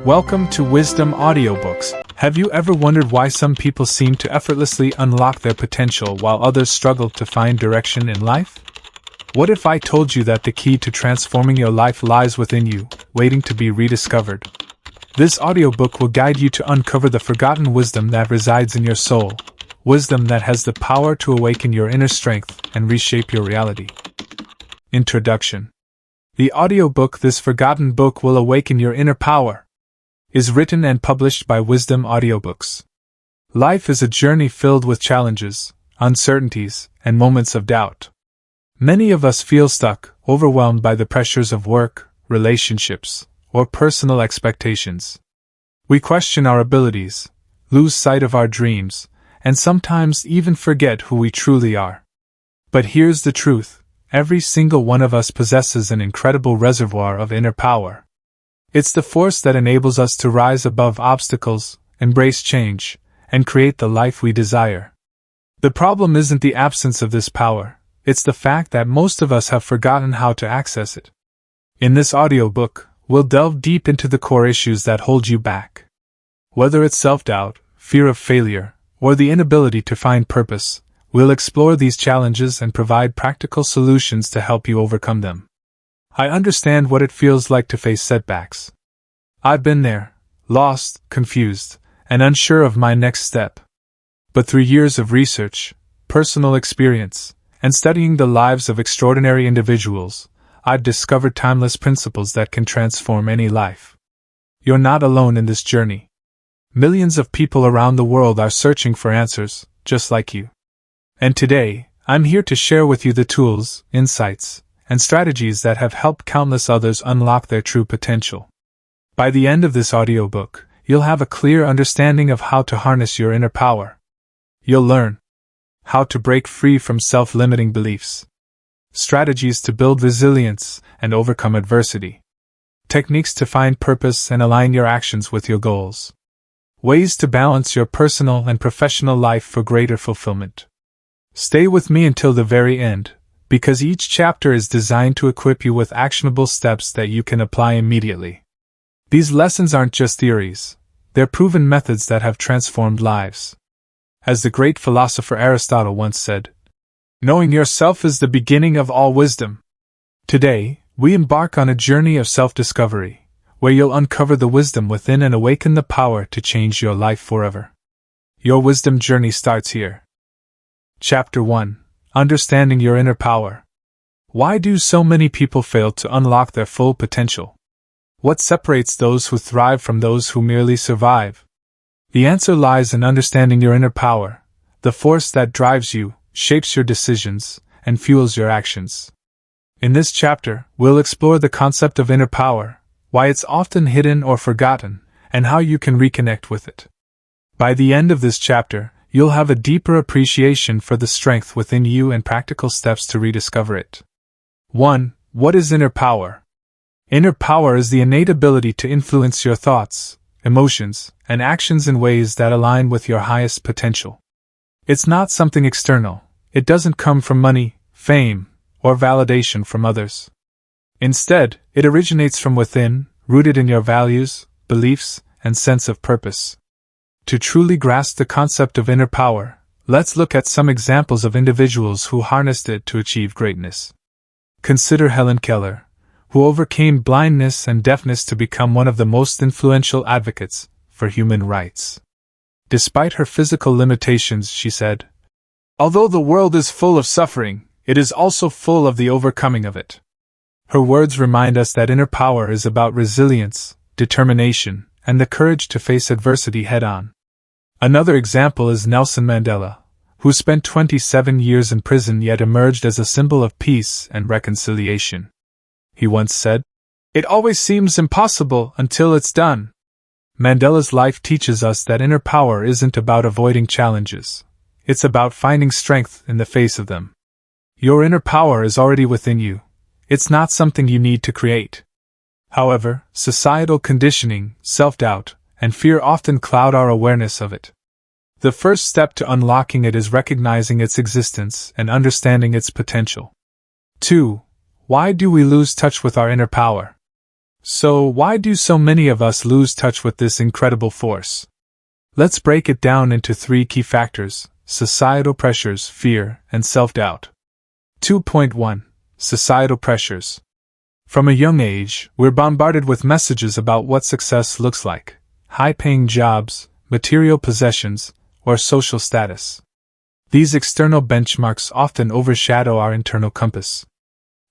Welcome to Wisdom Audiobooks. Have you ever wondered why some people seem to effortlessly unlock their potential while others struggle to find direction in life? What if I told you that the key to transforming your life lies within you, waiting to be rediscovered? This audiobook will guide you to uncover the forgotten wisdom that resides in your soul, wisdom that has the power to awaken your inner strength and reshape your reality. Introduction. The audiobook This Forgotten Book Will Awaken Your Inner Power is written and published by Wisdom Audiobooks. Life is a journey filled with challenges, uncertainties, and moments of doubt. Many of us feel stuck, overwhelmed by the pressures of work, relationships, or personal expectations. We question our abilities, lose sight of our dreams, and sometimes even forget who we truly are. But here's the truth: every single one of us possesses an incredible reservoir of inner power. It's the force that enables us to rise above obstacles, embrace change, and create the life we desire. The problem isn't the absence of this power, it's the fact that most of us have forgotten how to access it. In this audiobook, we'll delve deep into the core issues that hold you back. Whether it's self-doubt, fear of failure, or the inability to find purpose, we'll explore these challenges and provide practical solutions to help you overcome them. I understand what it feels like to face setbacks. I've been there, lost, confused, and unsure of my next step. But through years of research, personal experience, and studying the lives of extraordinary individuals, I've discovered timeless principles that can transform any life. You're not alone in this journey. Millions of people around the world are searching for answers, just like you. And today, I'm here to share with you the tools, insights, and strategies that have helped countless others unlock their true potential. By the end of this audiobook, you'll have a clear understanding of how to harness your inner power. You'll learn how to break free from self-limiting beliefs, strategies to build resilience and overcome adversity, techniques to find purpose and align your actions with your goals, ways to balance your personal and professional life for greater fulfillment. Stay with me until the very end, because each chapter is designed to equip you with actionable steps that you can apply immediately. These lessons aren't just theories, they're proven methods that have transformed lives. As the great philosopher Aristotle once said, "Knowing yourself is the beginning of all wisdom." Today, we embark on a journey of self-discovery, where you'll uncover the wisdom within and awaken the power to change your life forever. Your wisdom journey starts here. Chapter 1. Understanding your inner power. Why do so many people fail to unlock their full potential? What separates those who thrive from those who merely survive? The answer lies in understanding your inner power, the force that drives you, shapes your decisions, and fuels your actions. In this chapter, we'll explore the concept of inner power, why it's often hidden or forgotten, and how you can reconnect with it. By the end of this chapter, you'll have a deeper appreciation for the strength within you and practical steps to rediscover it. 1. What is inner power? Inner power is the innate ability to influence your thoughts, emotions, and actions in ways that align with your highest potential. It's not something external. It doesn't come from money, fame, or validation from others. Instead, it originates from within, rooted in your values, beliefs, and sense of purpose. To truly grasp the concept of inner power, let's look at some examples of individuals who harnessed it to achieve greatness. Consider Helen Keller, who overcame blindness and deafness to become one of the most influential advocates for human rights. Despite her physical limitations, she said, "Although the world is full of suffering, it is also full of the overcoming of it." Her words remind us that inner power is about resilience, determination, and the courage to face adversity head-on. Another example is Nelson Mandela, who spent 27 years in prison yet emerged as a symbol of peace and reconciliation. He once said, "It always seems impossible until it's done." Mandela's life teaches us that inner power isn't about avoiding challenges. It's about finding strength in the face of them. Your inner power is already within you. It's not something you need to create. However, societal conditioning, self-doubt, and fear often cloud our awareness of it. The first step to unlocking it is recognizing its existence and understanding its potential. 2. Why do we lose touch with our inner power? So, why do so many of us lose touch with this incredible force? Let's break it down into 3 key factors: societal pressures, fear, and self-doubt. 2.1. Societal pressures. From a young age, we're bombarded with messages about what success looks like: high-paying jobs, material possessions, or social status. These external benchmarks often overshadow our internal compass.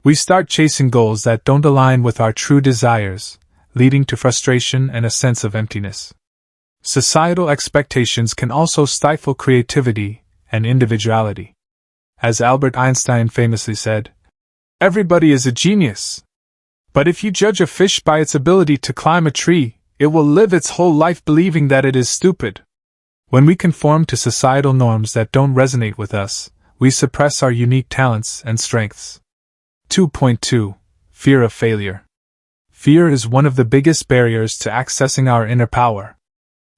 We start chasing goals that don't align with our true desires, leading to frustration and a sense of emptiness. Societal expectations can also stifle creativity and individuality. As Albert Einstein famously said, "Everybody is a genius. But if you judge a fish by its ability to climb a tree, it will live its whole life believing that it is stupid." When we conform to societal norms that don't resonate with us, we suppress our unique talents and strengths. 2.2. Fear of failure. Fear is one of the biggest barriers to accessing our inner power.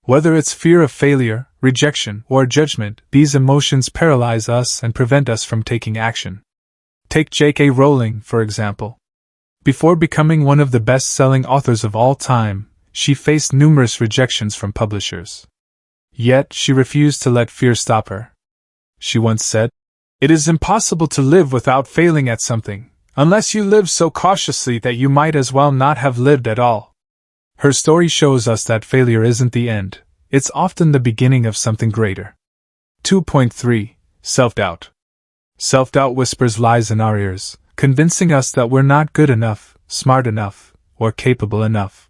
Whether it's fear of failure, rejection, or judgment, these emotions paralyze us and prevent us from taking action. Take J.K. Rowling, for example. Before becoming one of the best-selling authors of all time, she faced numerous rejections from publishers. Yet, she refused to let fear stop her. She once said, "It is impossible to live without failing at something, unless you live so cautiously that you might as well not have lived at all." Her story shows us that failure isn't the end, it's often the beginning of something greater. 2.3. Self-doubt. Self-doubt whispers lies in our ears, convincing us that we're not good enough, smart enough, or capable enough.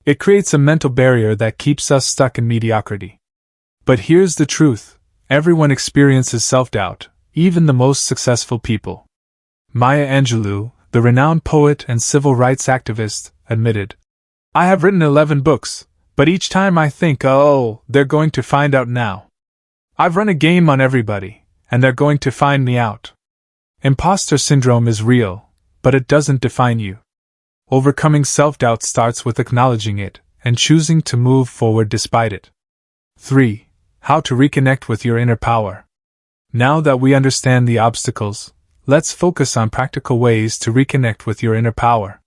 It creates a mental barrier that keeps us stuck in mediocrity. But here's the truth: everyone experiences self-doubt, even the most successful people. Maya Angelou, the renowned poet and civil rights activist, admitted, "I have written 11 books, but each time I think, oh, they're going to find out now. I've run a game on everybody, and they're going to find me out." Imposter syndrome is real, but it doesn't define you. Overcoming self-doubt starts with acknowledging it and choosing to move forward despite it. 3. How to reconnect with your inner power. Now that we understand the obstacles, let's focus on practical ways to reconnect with your inner power.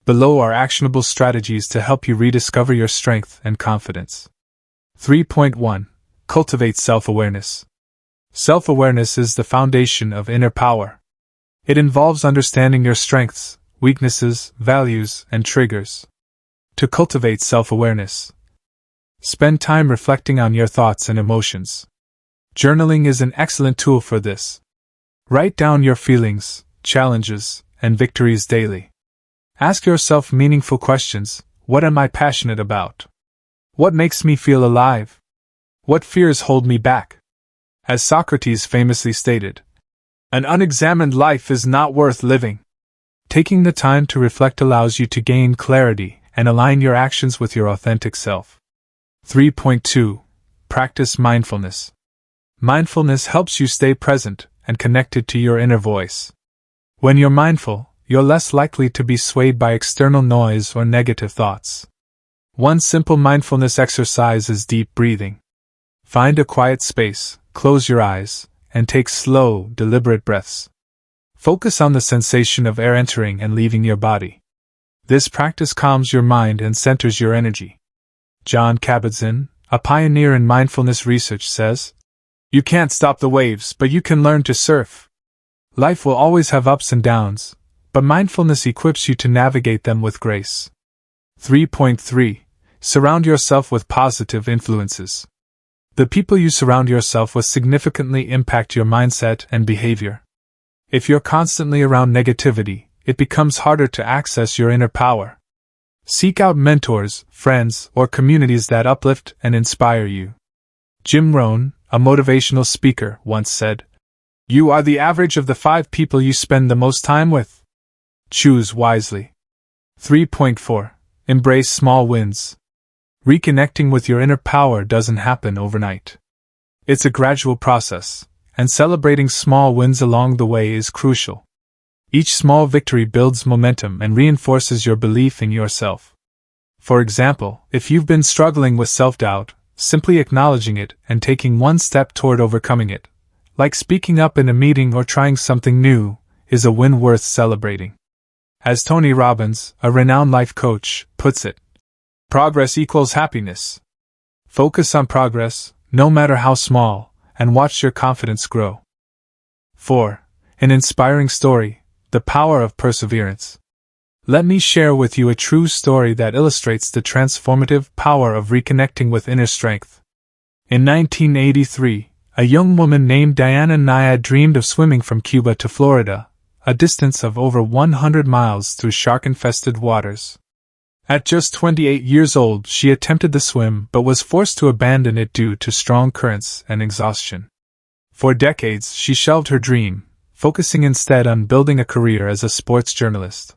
Below are actionable strategies to help you rediscover your strength and confidence. 3.1. Cultivate self-awareness. Self-awareness is the foundation of inner power. It involves understanding your strengths, weaknesses, values, and triggers. To cultivate self-awareness, spend time reflecting on your thoughts and emotions. Journaling is an excellent tool for this. Write down your feelings, challenges, and victories daily. Ask yourself meaningful questions. What am I passionate about? What makes me feel alive? What fears hold me back? As Socrates famously stated, "An unexamined life is not worth living." Taking the time to reflect allows you to gain clarity and align your actions with your authentic self. 3.2. Practice mindfulness. Mindfulness helps you stay present and connected to your inner voice. When you're mindful, you're less likely to be swayed by external noise or negative thoughts. One simple mindfulness exercise is deep breathing. Find a quiet space, close your eyes, and take slow, deliberate breaths. Focus on the sensation of air entering and leaving your body. This practice calms your mind and centers your energy. John Kabat-Zinn, a pioneer in mindfulness research, says, "You can't stop the waves, but you can learn to surf." Life will always have ups and downs, but mindfulness equips you to navigate them with grace. 3.3. Surround yourself with positive influences. The people you surround yourself with significantly impact your mindset and behavior. If you're constantly around negativity, it becomes harder to access your inner power. Seek out mentors, friends, or communities that uplift and inspire you. Jim Rohn, a motivational speaker, once said, "You are the average of the 5 people you spend the most time with. Choose wisely." 3.4. Embrace small wins. Reconnecting with your inner power doesn't happen overnight. It's a gradual process, and celebrating small wins along the way is crucial. Each small victory builds momentum and reinforces your belief in yourself. For example, if you've been struggling with self-doubt, simply acknowledging it and taking one step toward overcoming it, like speaking up in a meeting or trying something new, is a win worth celebrating. As Tony Robbins, a renowned life coach, puts it, progress equals happiness. Focus on progress, no matter how small, and watch your confidence grow. 4. An inspiring story, the power of perseverance. Let me share with you a true story that illustrates the transformative power of reconnecting with inner strength. In 1983, a young woman named Diana Nyad dreamed of swimming from Cuba to Florida, a distance of over 100 miles through shark-infested waters. At just 28 years old, she attempted the swim but was forced to abandon it due to strong currents and exhaustion. For decades, she shelved her dream, focusing instead on building a career as a sports journalist.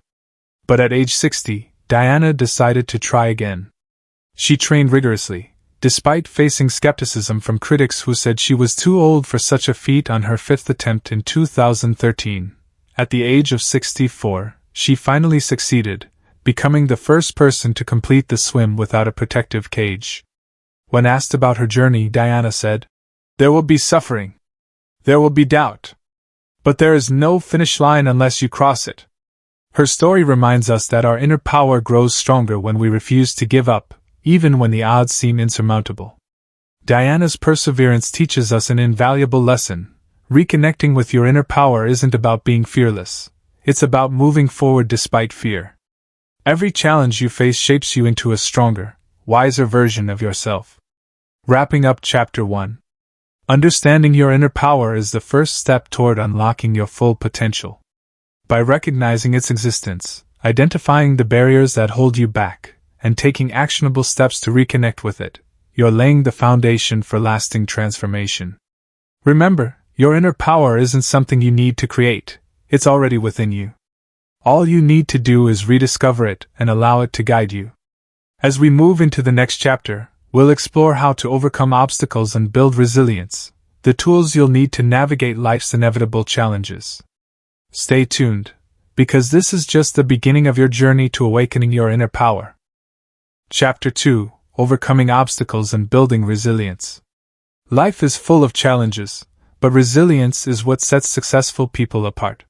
But at age 60, Diana decided to try again. She trained rigorously, despite facing skepticism from critics who said she was too old for such a feat. On her fifth attempt in 2013, at the age of 64, she finally succeeded, becoming the first person to complete the swim without a protective cage. When asked about her journey, Diana said, "There will be suffering. There will be doubt. But there is no finish line unless you cross it." Her story reminds us that our inner power grows stronger when we refuse to give up, even when the odds seem insurmountable. Diana's perseverance teaches us an invaluable lesson. Reconnecting with your inner power isn't about being fearless. It's about moving forward despite fear. Every challenge you face shapes you into a stronger, wiser version of yourself. Wrapping up Chapter 1. Understanding your inner power is the first step toward unlocking your full potential. By recognizing its existence, identifying the barriers that hold you back, and taking actionable steps to reconnect with it, you're laying the foundation for lasting transformation. Remember, your inner power isn't something you need to create, it's already within you. All you need to do is rediscover it and allow it to guide you. As we move into the next chapter, we'll explore how to overcome obstacles and build resilience, the tools you'll need to navigate life's inevitable challenges. Stay tuned, because this is just the beginning of your journey to awakening your inner power. Chapter 2: Overcoming Obstacles and Building Resilience. Life is full of challenges, but resilience is what sets successful people apart.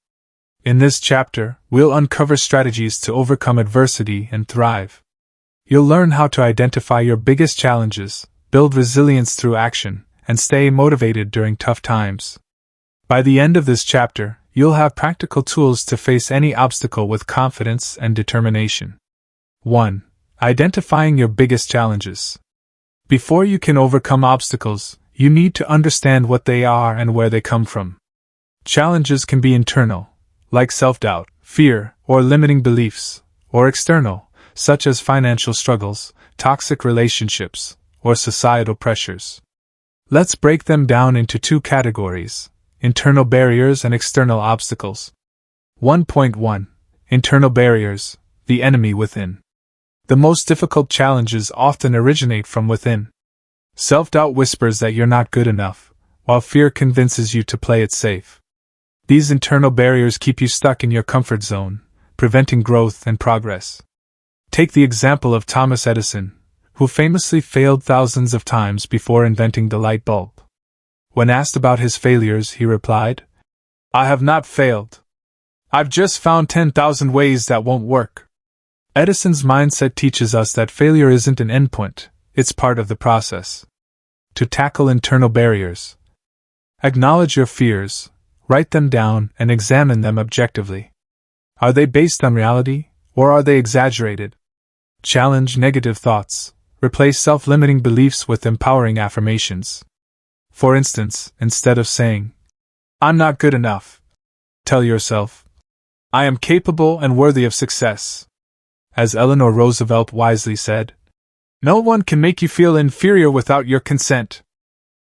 In this chapter, we'll uncover strategies to overcome adversity and thrive. You'll learn how to identify your biggest challenges, build resilience through action, and stay motivated during tough times. By the end of this chapter, you'll have practical tools to face any obstacle with confidence and determination. 1. Identifying your biggest challenges. Before you can overcome obstacles, you need to understand what they are and where they come from. Challenges can be internal, like self-doubt, fear, or limiting beliefs, or external, such as financial struggles, toxic relationships, or societal pressures. Let's break them down into two categories: internal barriers and external obstacles. 1.1. Internal barriers, the enemy within. The most difficult challenges often originate from within. Self-doubt whispers that you're not good enough, while fear convinces you to play it safe. These internal barriers keep you stuck in your comfort zone, preventing growth and progress. Take the example of Thomas Edison, who famously failed thousands of times before inventing the light bulb. When asked about his failures, he replied, "I have not failed. I've just found 10,000 ways that won't work." Edison's mindset teaches us that failure isn't an endpoint, it's part of the process. To tackle internal barriers, acknowledge your fears, write them down, and examine them objectively. Are they based on reality, or are they exaggerated? Challenge negative thoughts. Replace self-limiting beliefs with empowering affirmations. For instance, instead of saying, "I'm not good enough," tell yourself, "I am capable and worthy of success." As Eleanor Roosevelt wisely said, "No one can make you feel inferior without your consent."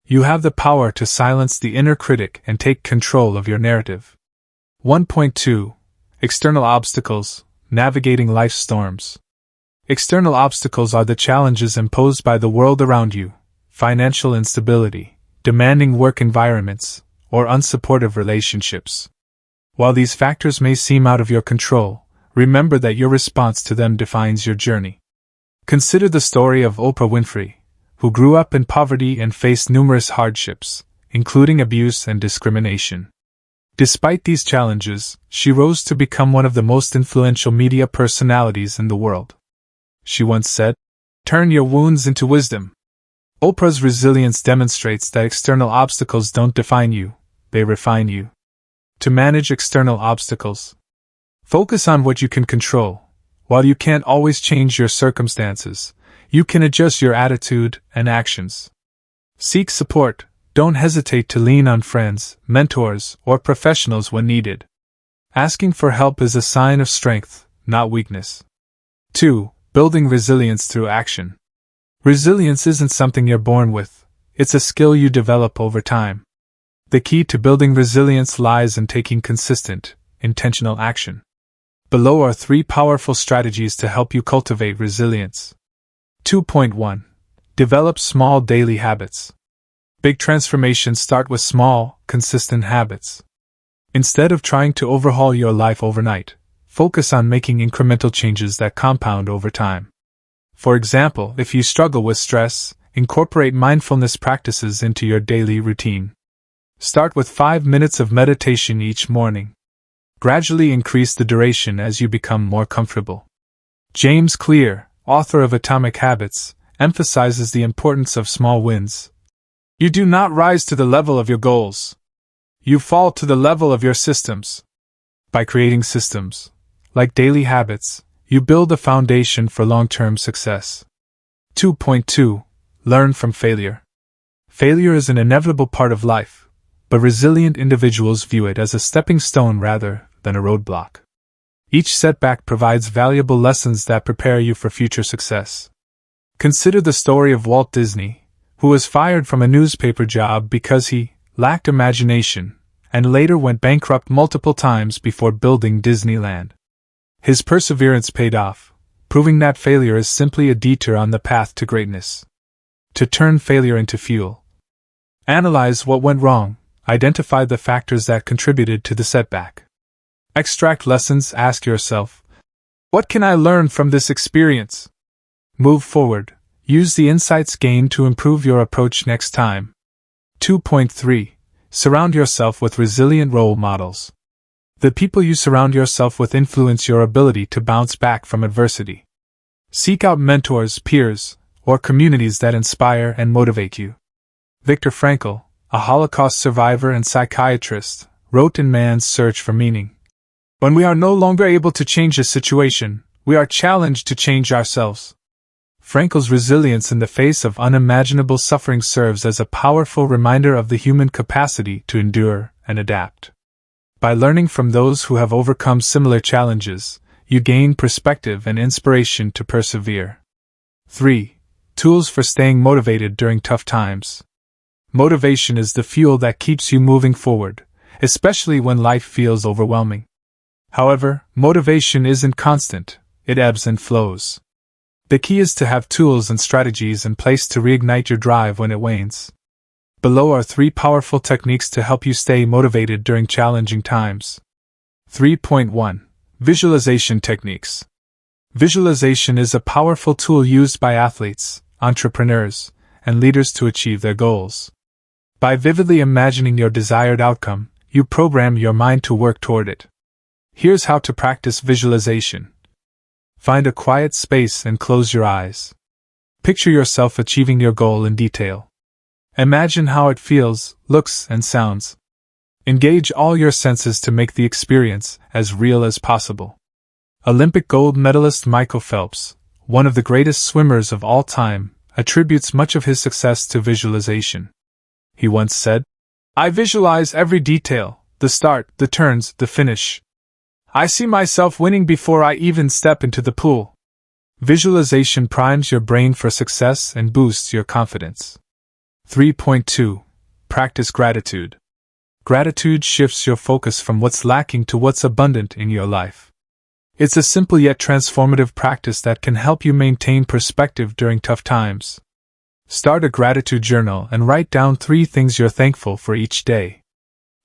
You have the power to silence the inner critic and take control of your narrative. 1.2. External obstacles, navigating life's storms. External obstacles are the challenges imposed by the world around you: financial instability, demanding work environments, or unsupportive relationships. While these factors may seem out of your control, remember that your response to them defines your journey. Consider the story of Oprah Winfrey, who grew up in poverty and faced numerous hardships, including abuse and discrimination. Despite these challenges, she rose to become one of the most influential media personalities in the world. She once said, "Turn your wounds into wisdom." Oprah's resilience demonstrates that external obstacles don't define you, they refine you. To manage external obstacles, focus on what you can control. While you can't always change your circumstances, you can adjust your attitude and actions. Seek support. Don't hesitate to lean on friends, mentors, or professionals when needed. Asking for help is a sign of strength, not weakness. 2. Building resilience through action. Resilience isn't something you're born with, it's a skill you develop over time. The key to building resilience lies in taking consistent, intentional action. Below are 3 powerful strategies to help you cultivate resilience. 2.1. Develop small daily habits. Big transformations start with small, consistent habits. Instead of trying to overhaul your life overnight, focus on making incremental changes that compound over time. For example, if you struggle with stress, incorporate mindfulness practices into your daily routine. Start with 5 minutes of meditation each morning. Gradually increase the duration as you become more comfortable. James Clear, author of Atomic Habits, emphasizes the importance of small wins. You do not rise to the level of your goals. You fall to the level of your systems. By creating systems, like daily habits, you build a foundation for long-term success. 2.2. Learn from failure. Failure is an inevitable part of life, but resilient individuals view it as a stepping stone rather than a roadblock. Each setback provides valuable lessons that prepare you for future success. Consider the story of Walt Disney, who was fired from a newspaper job because he lacked imagination, and later went bankrupt multiple times before building Disneyland. His perseverance paid off, proving that failure is simply a detour on the path to greatness. To turn failure into fuel. Analyze what went wrong, identify the factors that contributed to the setback. Extract lessons, ask yourself, what can I learn from this experience? Move forward, use the insights gained to improve your approach next time. 2.3. Surround yourself with resilient role models. The people you surround yourself with influence your ability to bounce back from adversity. Seek out mentors, peers, or communities that inspire and motivate you. Viktor Frankl, a Holocaust survivor and psychiatrist, wrote in Man's Search for Meaning, "When we are no longer able to change a situation, we are challenged to change ourselves." Frankl's resilience in the face of unimaginable suffering serves as a powerful reminder of the human capacity to endure and adapt. By learning from those who have overcome similar challenges, you gain perspective and inspiration to persevere. 3. Tools for staying motivated during tough times. Motivation is the fuel that keeps you moving forward, especially when life feels overwhelming. However, motivation isn't constant, it ebbs and flows. The key is to have tools and strategies in place to reignite your drive when it wanes. Below are 3 powerful techniques to help you stay motivated during challenging times. 3.1. Visualization techniques. Visualization is a powerful tool used by athletes, entrepreneurs, and leaders to achieve their goals. By vividly imagining your desired outcome, you program your mind to work toward it. Here's how to practice visualization. Find a quiet space and close your eyes. Picture yourself achieving your goal in detail. Imagine how it feels, looks, and sounds. Engage all your senses to make the experience as real as possible. Olympic gold medalist Michael Phelps, one of the greatest swimmers of all time, attributes much of his success to visualization. He once said, "I visualize every detail, the start, the turns, the finish. I see myself winning before I even step into the pool." Visualization primes your brain for success and boosts your confidence. 3.2. Practice gratitude. Gratitude shifts your focus from what's lacking to what's abundant in your life. It's a simple yet transformative practice that can help you maintain perspective during tough times. Start a gratitude journal and write down 3 things you're thankful for each day.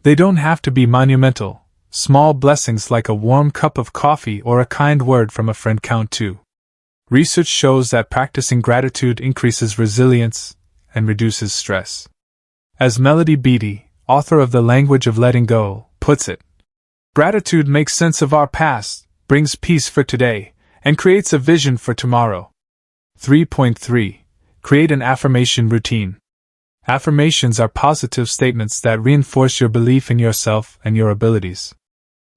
They don't have to be monumental. Small blessings like a warm cup of coffee or a kind word from a friend count too. Research shows that practicing gratitude increases resilience and reduces stress. As Melody Beattie, author of The Language of Letting Go, puts it. Gratitude makes sense of our past, brings peace for today, and creates a vision for tomorrow. 3.3. Create an affirmation routine. Affirmations are positive statements that reinforce your belief in yourself and your abilities.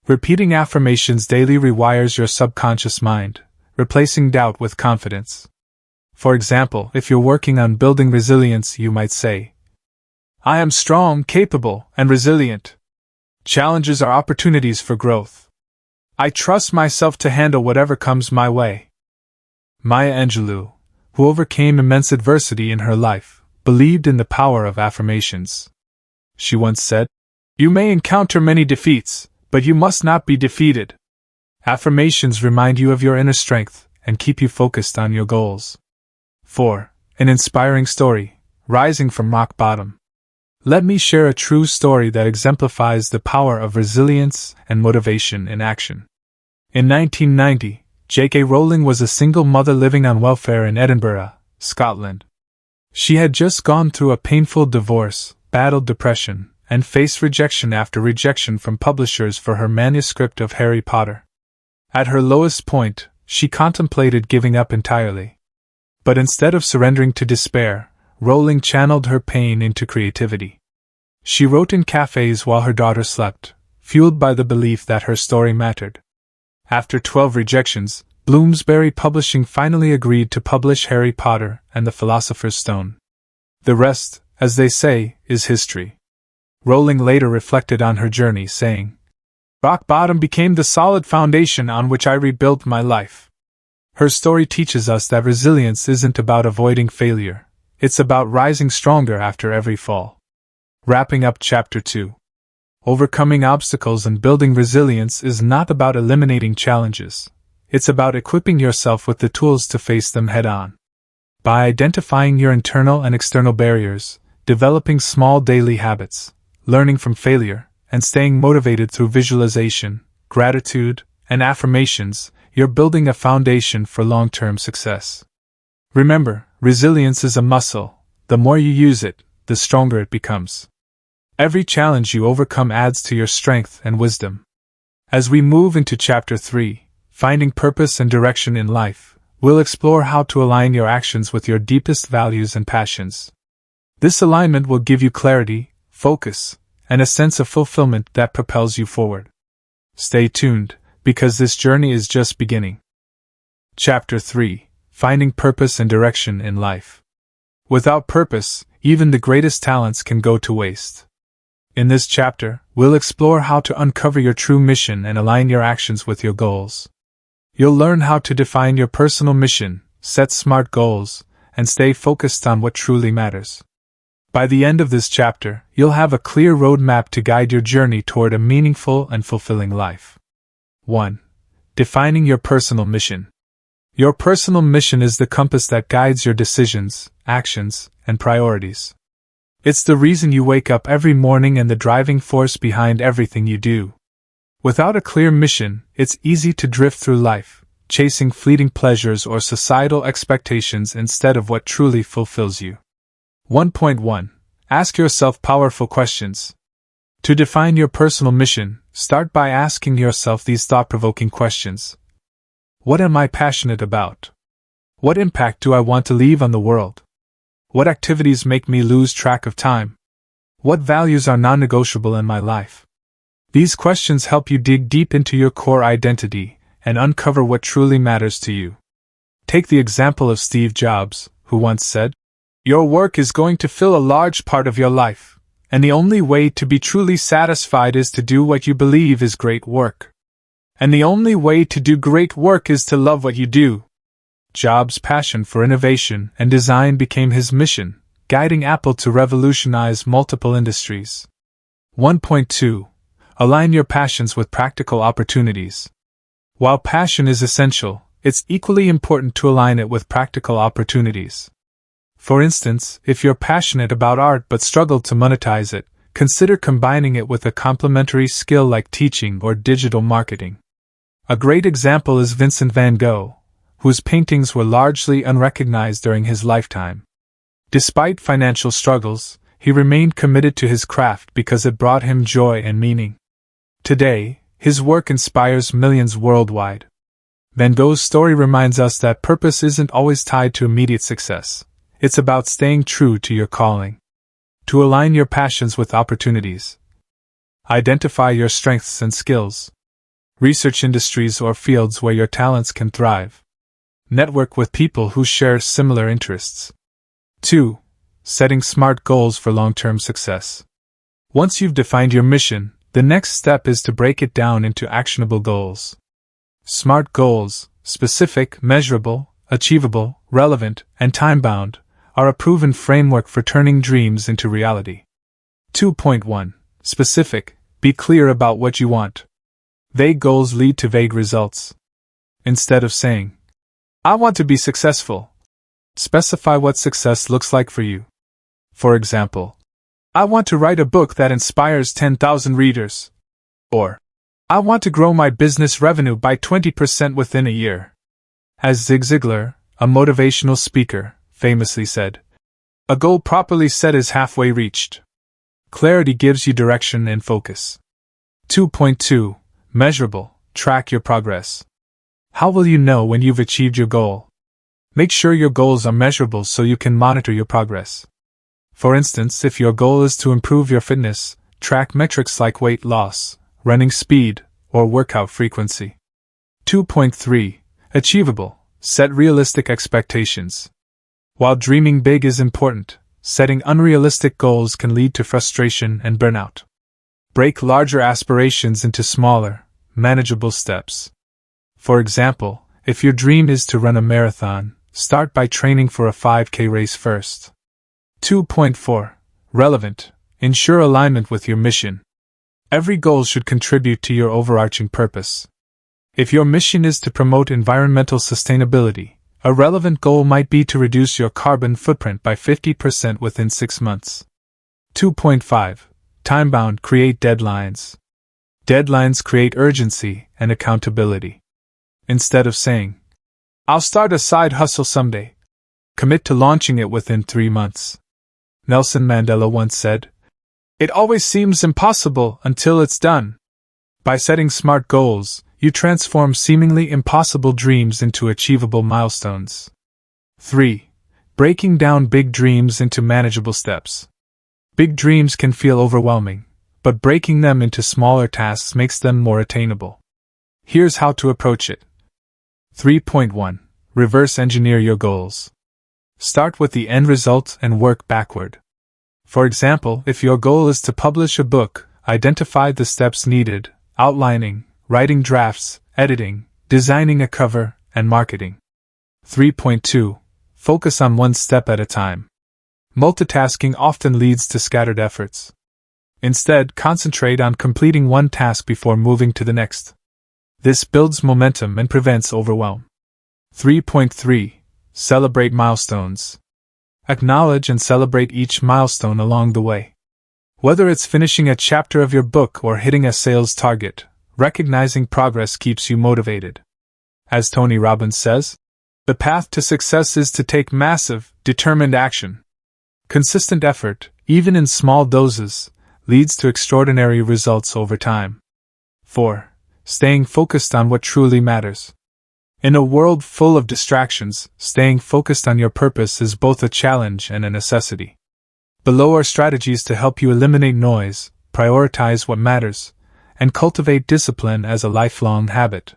Repeating affirmations daily rewires your subconscious mind, replacing doubt with confidence. For example, if you're working on building resilience, you might say, I am strong, capable, and resilient. Challenges are opportunities for growth. I trust myself to handle whatever comes my way. Maya Angelou, who overcame immense adversity in her life, believed in the power of affirmations. She once said, You may encounter many defeats, but you must not be defeated. Affirmations remind you of your inner strength and keep you focused on your goals. 4. An inspiring story, rising from rock bottom. Let me share a true story that exemplifies the power of resilience and motivation in action. In 1990, J.K. Rowling was a single mother living on welfare in Edinburgh, Scotland. She had just gone through a painful divorce, battled depression, and faced rejection after rejection from publishers for her manuscript of Harry Potter. At her lowest point, she contemplated giving up entirely. But instead of surrendering to despair, Rowling channeled her pain into creativity. She wrote in cafes while her daughter slept, fueled by the belief that her story mattered. After 12 rejections, Bloomsbury Publishing finally agreed to publish Harry Potter and the Philosopher's Stone. The rest, as they say, is history. Rowling later reflected on her journey, saying, Rock bottom became the solid foundation on which I rebuilt my life. Her story teaches us that resilience isn't about avoiding failure, it's about rising stronger after every fall. Wrapping up Chapter 2. Overcoming obstacles and building resilience is not about eliminating challenges. It's about equipping yourself with the tools to face them head-on. By identifying your internal and external barriers, developing small daily habits, learning from failure, and staying motivated through visualization, gratitude, and affirmations, you're building a foundation for long-term success. Remember, resilience is a muscle. The more you use it, the stronger it becomes. Every challenge you overcome adds to your strength and wisdom. As we move into Chapter 3, Finding Purpose and Direction in Life, we'll explore how to align your actions with your deepest values and passions. This alignment will give you clarity, focus, and a sense of fulfillment that propels you forward. Stay tuned, because this journey is just beginning. Chapter 3. Finding Purpose and Direction in Life. Without purpose, even the greatest talents can go to waste. In this chapter, we'll explore how to uncover your true mission and align your actions with your goals. You'll learn how to define your personal mission, set smart goals, and stay focused on what truly matters. By the end of this chapter, you'll have a clear roadmap to guide your journey toward a meaningful and fulfilling life. 1. Defining your personal mission. Your personal mission is the compass that guides your decisions, actions, and priorities. It's the reason you wake up every morning and the driving force behind everything you do. Without a clear mission, it's easy to drift through life, chasing fleeting pleasures or societal expectations instead of what truly fulfills you. 1.1. Ask yourself powerful questions. To define your personal mission, start by asking yourself these thought-provoking questions. What am I passionate about? What impact do I want to leave on the world? What activities make me lose track of time? What values are non-negotiable in my life? These questions help you dig deep into your core identity and uncover what truly matters to you. Take the example of Steve Jobs, who once said, Your work is going to fill a large part of your life, and the only way to be truly satisfied is to do what you believe is great work. And the only way to do great work is to love what you do. Jobs' passion for innovation and design became his mission, guiding Apple to revolutionize multiple industries. 1.2. Align your passions with practical opportunities. While passion is essential, it's equally important to align it with practical opportunities. For instance, if you're passionate about art but struggle to monetize it, consider combining it with a complementary skill like teaching or digital marketing. A great example is Vincent van Gogh, whose paintings were largely unrecognized during his lifetime. Despite financial struggles, he remained committed to his craft because it brought him joy and meaning. Today, his work inspires millions worldwide. Van Gogh's story reminds us that purpose isn't always tied to immediate success. It's about staying true to your calling. To align your passions with opportunities. Identify your strengths and skills. Research industries or fields where your talents can thrive. Network with people who share similar interests. 2. Setting smart goals for long-term success. Once you've defined your mission, the next step is to break it down into actionable goals. SMART goals, specific, measurable, achievable, relevant, and time-bound, are a proven framework for turning dreams into reality. 2.1. Specific, be clear about what you want. Vague goals lead to vague results. Instead of saying, "I want to be successful," specify what success looks like for you. For example, "I want to write a book that inspires 10,000 readers." Or, "I want to grow my business revenue by 20% within a year." As Zig Ziglar, a motivational speaker, famously said, "A goal properly set is halfway reached." Clarity gives you direction and focus. 2.2. Measurable, track your progress. How will you know when you've achieved your goal? Make sure your goals are measurable so you can monitor your progress. For instance, if your goal is to improve your fitness, track metrics like weight loss, running speed, or workout frequency. 2.3. Achievable, set realistic expectations. While dreaming big is important, setting unrealistic goals can lead to frustration and burnout. Break larger aspirations into smaller, manageable steps. For example, if your dream is to run a marathon, start by training for a 5K race first. 2.4. Relevant, ensure alignment with your mission. Every goal should contribute to your overarching purpose. If your mission is to promote environmental sustainability, a relevant goal might be to reduce your carbon footprint by 50% within 6 months. 2.5. Time-bound, create deadlines. Deadlines create urgency and accountability. Instead of saying, "I'll start a side hustle someday," commit to launching it within 3 months. Nelson Mandela once said, "It always seems impossible until it's done." By setting SMART goals, you transform seemingly impossible dreams into achievable milestones. 3. Breaking down big dreams into manageable steps. Big dreams can feel overwhelming, but breaking them into smaller tasks makes them more attainable. Here's how to approach it. 3.1. Reverse engineer your goals. Start with the end result and work backward. For example, if your goal is to publish a book, identify the steps needed: outlining, writing drafts, editing, designing a cover, and marketing. 3.2. Focus on one step at a time. Multitasking often leads to scattered efforts. Instead, concentrate on completing one task before moving to the next. This builds momentum and prevents overwhelm. 3.3. Celebrate milestones. Acknowledge and celebrate each milestone along the way. Whether it's finishing a chapter of your book or hitting a sales target, recognizing progress keeps you motivated. As Tony Robbins says, the path to success is to take massive, determined action. Consistent effort, even in small doses, leads to extraordinary results over time. 4. Staying focused on what truly matters. In a world full of distractions, staying focused on your purpose is both a challenge and a necessity. Below are strategies to help you eliminate noise, prioritize what matters, and cultivate discipline as a lifelong habit.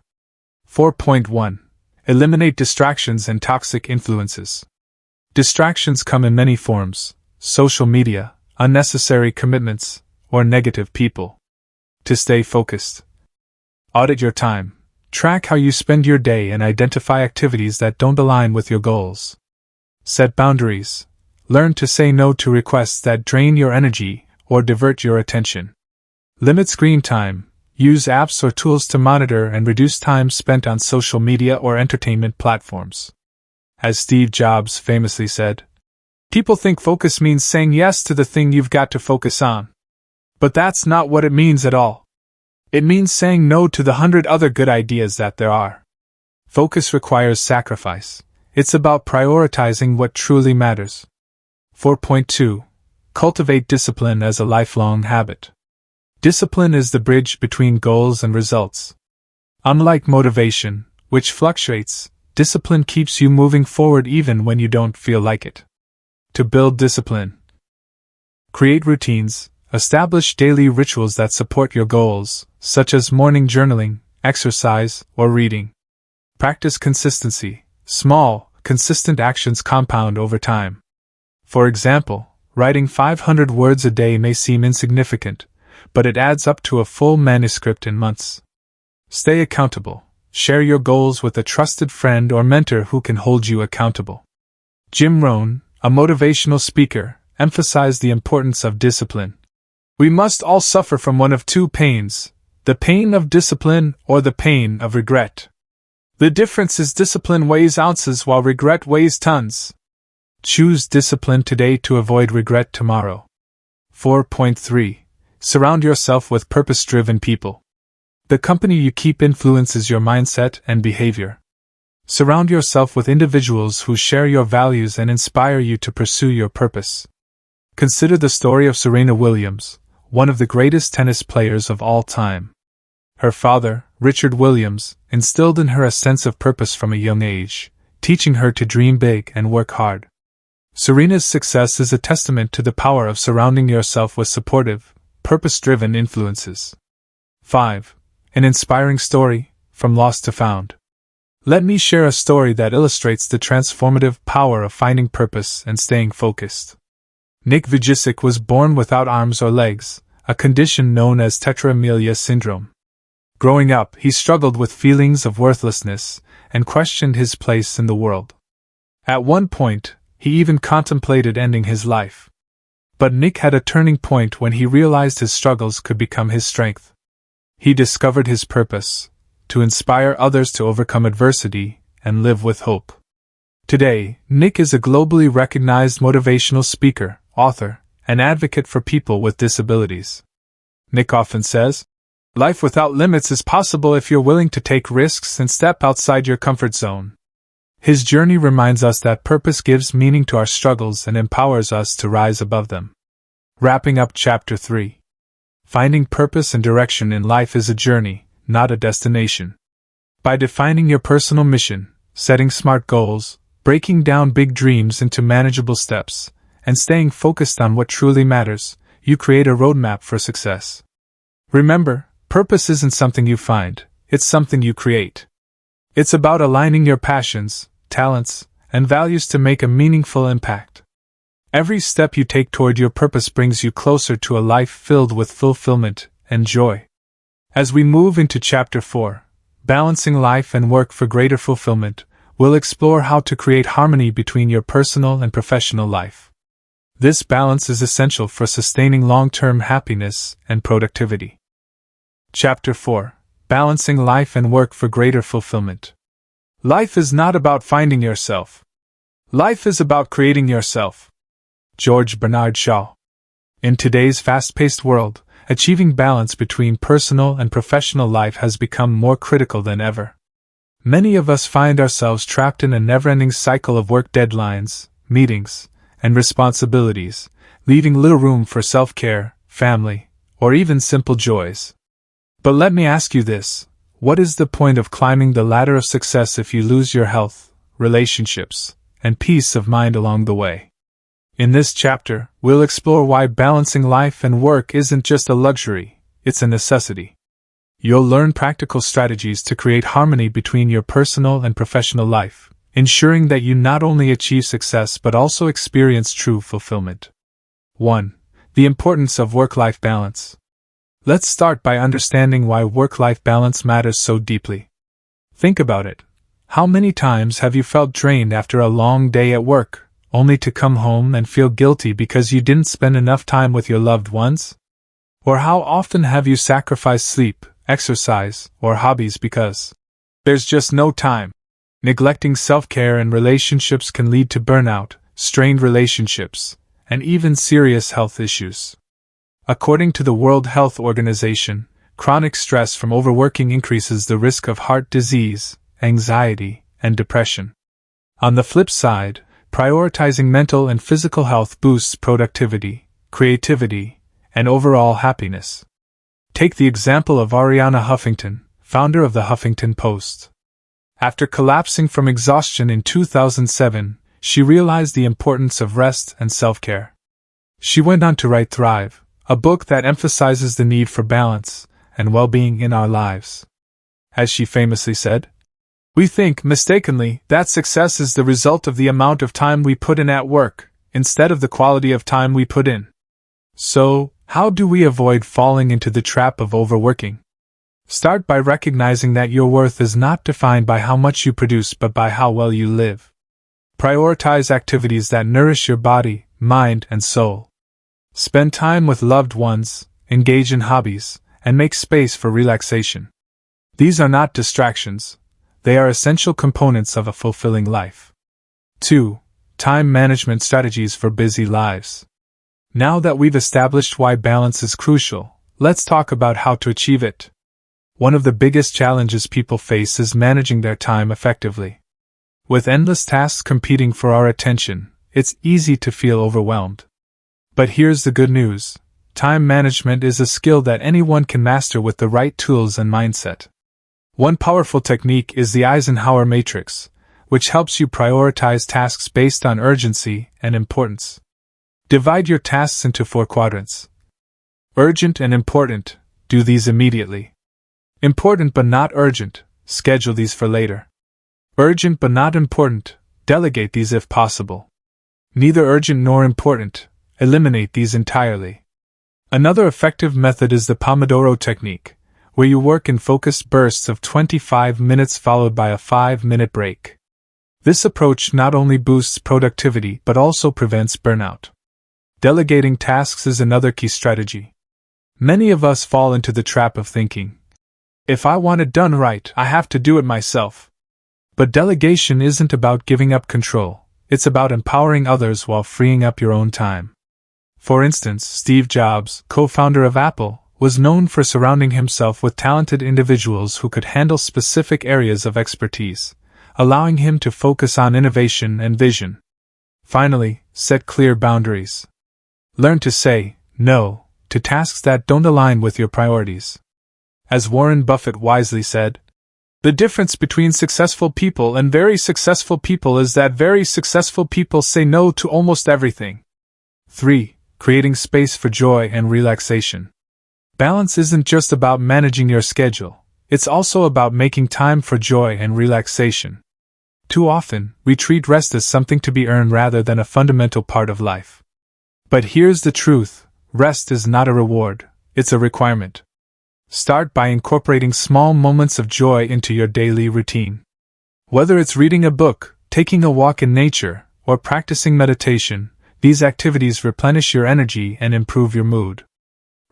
4.1. Eliminate distractions and toxic influences. Distractions come in many forms: social media, unnecessary commitments, or negative people. To stay focused, audit your time. Track how you spend your day and identify activities that don't align with your goals. Set boundaries. Learn to say no to requests that drain your energy or divert your attention. Limit screen time. Use apps or tools to monitor and reduce time spent on social media or entertainment platforms. As Steve Jobs famously said, "People think focus means saying yes to the thing you've got to focus on. But that's not what it means at all. It means saying no to the 100 other good ideas that there are." Focus requires sacrifice. It's about prioritizing what truly matters. 4.2. Cultivate discipline as a lifelong habit. Discipline is the bridge between goals and results. Unlike motivation, which fluctuates, discipline keeps you moving forward even when you don't feel like it. To build discipline, create routines, establish daily rituals that support your goals, such as morning journaling, exercise, or reading. Practice consistency. Small, consistent actions compound over time. For example, writing 500 words a day may seem insignificant, but it adds up to a full manuscript in months. Stay accountable. Share your goals with a trusted friend or mentor who can hold you accountable. Jim Rohn, a motivational speaker, emphasized the importance of discipline. We must all suffer from one of two pains, the pain of discipline or the pain of regret. The difference is discipline weighs ounces while regret weighs tons. Choose discipline today to avoid regret tomorrow. 4.3. Surround yourself with purpose-driven people. The company you keep influences your mindset and behavior. Surround yourself with individuals who share your values and inspire you to pursue your purpose. Consider the story of Serena Williams, one of the greatest tennis players of all time. Her father, Richard Williams, instilled in her a sense of purpose from a young age, teaching her to dream big and work hard. Serena's success is a testament to the power of surrounding yourself with supportive, purpose-driven influences. 5. An inspiring story, from lost to found. Let me share a story that illustrates the transformative power of finding purpose and staying focused. Nick Vujicic was born without arms or legs, a condition known as tetraamelia syndrome. Growing up, he struggled with feelings of worthlessness and questioned his place in the world. At one point, he even contemplated ending his life. But Nick had a turning point when he realized his struggles could become his strength. He discovered his purpose, to inspire others to overcome adversity and live with hope. Today, Nick is a globally recognized motivational speaker, author, and advocate for people with disabilities. Nick often says, "Life without limits is possible if you're willing to take risks and step outside your comfort zone." His journey reminds us that purpose gives meaning to our struggles and empowers us to rise above them. Wrapping up Chapter 3. Finding purpose and direction in life is a journey, not a destination. By defining your personal mission, setting smart goals, breaking down big dreams into manageable steps, and staying focused on what truly matters, you create a roadmap for success. Remember, purpose isn't something you find, it's something you create. It's about aligning your passions, talents, and values to make a meaningful impact. Every step you take toward your purpose brings you closer to a life filled with fulfillment and joy. As we move into Chapter 4, Balancing Life and Work for Greater Fulfillment, we'll explore how to create harmony between your personal and professional life. This balance is essential for sustaining long-term happiness and productivity. Chapter 4. Balancing Life and Work for Greater Fulfillment. Life is not about finding yourself. Life is about creating yourself. George Bernard Shaw. In today's fast-paced world, achieving balance between personal and professional life has become more critical than ever. Many of us find ourselves trapped in a never-ending cycle of work deadlines, meetings, and responsibilities, leaving little room for self-care, family, or even simple joys. But let me ask you this: what is the point of climbing the ladder of success if you lose your health, relationships, and peace of mind along the way? In this chapter, we'll explore why balancing life and work isn't just a luxury, it's a necessity. You'll learn practical strategies to create harmony between your personal and professional life, ensuring that you not only achieve success but also experience true fulfillment. 1. The importance of work-life balance. Let's start by understanding why work-life balance matters so deeply. Think about it. How many times have you felt drained after a long day at work, only to come home and feel guilty because you didn't spend enough time with your loved ones? Or how often have you sacrificed sleep, exercise, or hobbies because there's just no time? Neglecting self-care and relationships can lead to burnout, strained relationships, and even serious health issues. According to the World Health Organization, chronic stress from overworking increases the risk of heart disease, anxiety, and depression. On the flip side, prioritizing mental and physical health boosts productivity, creativity, and overall happiness. Take the example of Arianna Huffington, founder of the Huffington Post. After collapsing from exhaustion in 2007, she realized the importance of rest and self-care. She went on to write Thrive, a book that emphasizes the need for balance and well-being in our lives. As she famously said, "We think, mistakenly, that success is the result of the amount of time we put in at work, instead of the quality of time we put in." So, how do we avoid falling into the trap of overworking? Start by recognizing that your worth is not defined by how much you produce but by how well you live. Prioritize activities that nourish your body, mind, and soul. Spend time with loved ones, engage in hobbies, and make space for relaxation. These are not distractions, they are essential components of a fulfilling life. 2. Time management strategies for busy lives. Now that we've established why balance is crucial, let's talk about how to achieve it. One of the biggest challenges people face is managing their time effectively. With endless tasks competing for our attention, it's easy to feel overwhelmed. But here's the good news: time management is a skill that anyone can master with the right tools and mindset. One powerful technique is the Eisenhower matrix, which helps you prioritize tasks based on urgency and importance. Divide your tasks into 4 quadrants. Urgent and important, do these immediately. Important but not urgent, schedule these for later. Urgent but not important, delegate these if possible. Neither urgent nor important, eliminate these entirely. Another effective method is the Pomodoro technique, where you work in focused bursts of 25 minutes followed by a 5-minute break. This approach not only boosts productivity but also prevents burnout. Delegating tasks is another key strategy. Many of us fall into the trap of thinking, "If I want it done right, I have to do it myself." But delegation isn't about giving up control, it's about empowering others while freeing up your own time. For instance, Steve Jobs, co-founder of Apple, was known for surrounding himself with talented individuals who could handle specific areas of expertise, allowing him to focus on innovation and vision. Finally, set clear boundaries. Learn to say no to tasks that don't align with your priorities. As Warren Buffett wisely said, "The difference between successful people and very successful people is that very successful people say no to almost everything." 3. Creating space for joy and relaxation. Balance isn't just about managing your schedule, it's also about making time for joy and relaxation. Too often, we treat rest as something to be earned rather than a fundamental part of life. But here's the truth: rest is not a reward, it's a requirement. Start by incorporating small moments of joy into your daily routine. Whether it's reading a book, taking a walk in nature, or practicing meditation, these activities replenish your energy and improve your mood.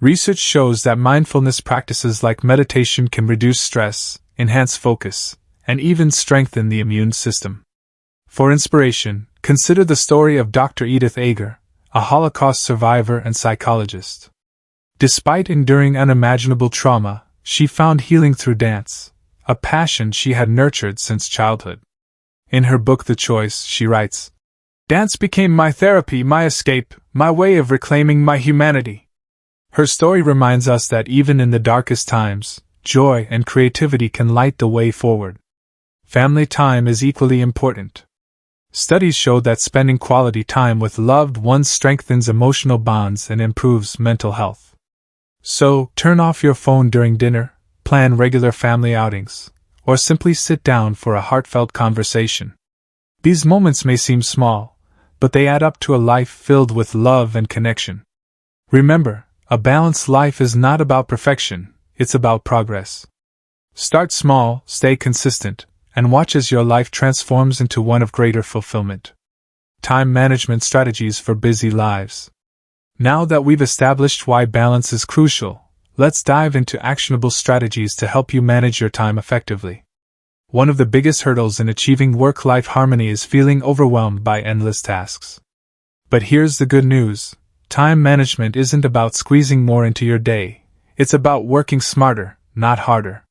Research shows that mindfulness practices like meditation can reduce stress, enhance focus, and even strengthen the immune system. For inspiration, consider the story of Dr. Edith Eger, a Holocaust survivor and psychologist. Despite enduring unimaginable trauma, she found healing through dance, a passion she had nurtured since childhood. In her book The Choice, she writes, "Dance became my therapy, my escape, my way of reclaiming my humanity." Her story reminds us that even in the darkest times, joy and creativity can light the way forward. Family time is equally important. Studies show that spending quality time with loved ones strengthens emotional bonds and improves mental health. So, turn off your phone during dinner, plan regular family outings, or simply sit down for a heartfelt conversation. These moments may seem small, but they add up to a life filled with love and connection. Remember, a balanced life is not about perfection, it's about progress. Start small, stay consistent, and watch as your life transforms into one of greater fulfillment. Time management strategies for busy lives. Now that we've established why balance is crucial, let's dive into actionable strategies to help you manage your time effectively. One of the biggest hurdles in achieving work-life harmony is feeling overwhelmed by endless tasks. But here's the good news: time management isn't about squeezing more into your day, it's about working smarter, not harder.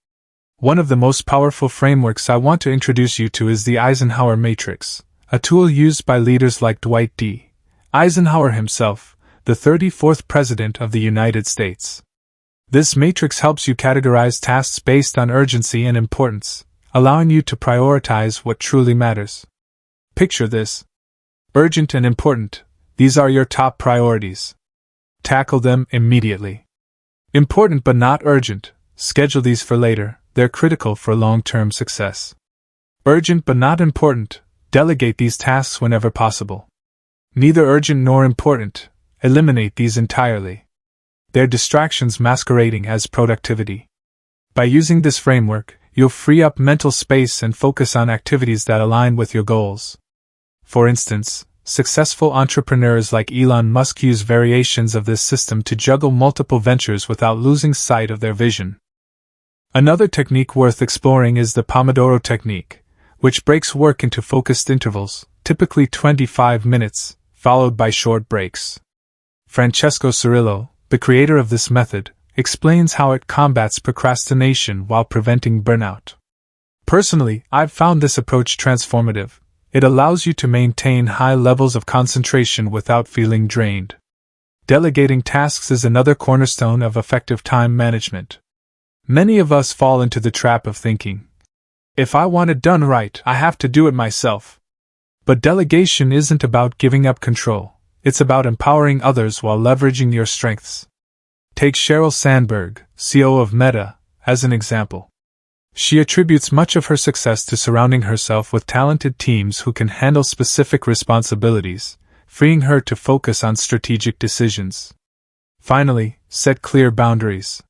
One of the most powerful frameworks I want to introduce you to is the Eisenhower matrix, a tool used by leaders like Dwight D. Eisenhower himself, the 34th President of the United States. This matrix helps you categorize tasks based on urgency and importance, allowing you to prioritize what truly matters. Picture this. Urgent and important, these are your top priorities. Tackle them immediately. Important but not urgent, schedule these for later, they're critical for long-term success. Urgent but not important, delegate these tasks whenever possible. Neither urgent nor important, eliminate these entirely. They're distractions masquerading as productivity. By using this framework, you'll free up mental space and focus on activities that align with your goals. For instance, successful entrepreneurs like Elon Musk use variations of this system to juggle multiple ventures without losing sight of their vision. Another technique worth exploring is the Pomodoro technique, which breaks work into focused intervals, typically 25 minutes, followed by short breaks. Francesco Cirillo, the creator of this method, explains how it combats procrastination while preventing burnout. Personally, I've found this approach transformative. It allows you to maintain high levels of concentration without feeling drained. Delegating tasks is another cornerstone of effective time management. Many of us fall into the trap of thinking, if I want it done right, I have to do it myself. But delegation isn't about giving up control, it's about empowering others while leveraging your strengths. Take Sheryl Sandberg, CEO of Meta, as an example. She attributes much of her success to surrounding herself with talented teams who can handle specific responsibilities, freeing her to focus on strategic decisions. Finally, set clear boundaries.